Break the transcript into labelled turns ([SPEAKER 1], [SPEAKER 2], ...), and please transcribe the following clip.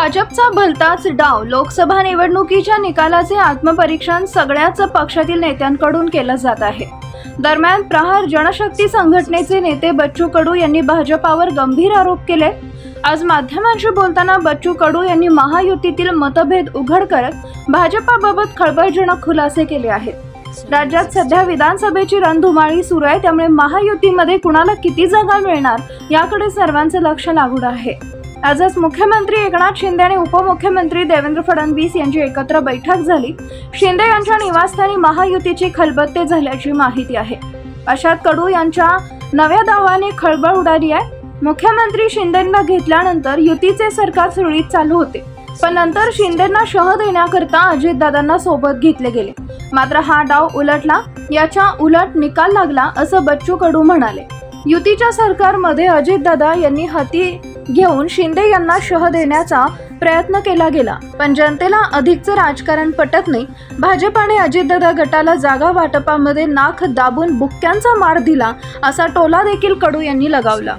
[SPEAKER 1] भाजपचा भलताच डाव. लोकसभा निवडणुकीच्या निकालाचे आत्मपरीक्षण सगळ्याच पक्षातील नेत्यांकडून केलं जात आहे. दरम्यान प्रहार जनशक्ती संघटनेचे नेते बच्चू कडू यांनी भाजपावर गंभीर आरोप केले. आज माध्यमांशी बोलताना बच्चू कडू यांनी महायुतीतील मतभेद उघड करत भाजपाबाबत खळबळजनक खुलासे केले आहेत. राज्यात सध्या विधानसभेची रणधुमाळी सुरू आहे, त्यामुळे महायुतीमध्ये कुणाला किती जागा मिळणार याकडे सर्वांचे लक्ष लागून आहे. आजच मुख्यमंत्री एकनाथ शिंदे आणि उपमुख्यमंत्री देवेंद्र फडणवीस यांची एकत्र बैठक झाली. शिंदे यांच्या निवासस्थानी महायुतीची खलबत्ते झाल्याची माहिती आहे. अशात कडू यांच्या नव्या दावाने खळबळ उडाली आहे. मुख्यमंत्री शिंदेंना घेतल्यानंतर युतीचे सरकार सुरळीत चालू होते, पण नंतर शिंदेंना शह देण्याकरता अजितदादांना सोबत घेतले गेले. मात्र हा डाव उलटला, याच्या उलट निकाल लागला असं बच्चू कडू म्हणाले. युतीच्या सरकारमध्ये अजितदादा यांनी हाती घेऊन शिंदे यांना शह देण्याचा प्रयत्न केला गेला, पण जनतेला अधिकचं राजकारण पटत नाही. भाजपाने अजितदादा गटाला जागा वाटपामध्ये नाक दाबून बुक्क्यांचा मार दिला असा टोला देखील कडू यांनी लगावला.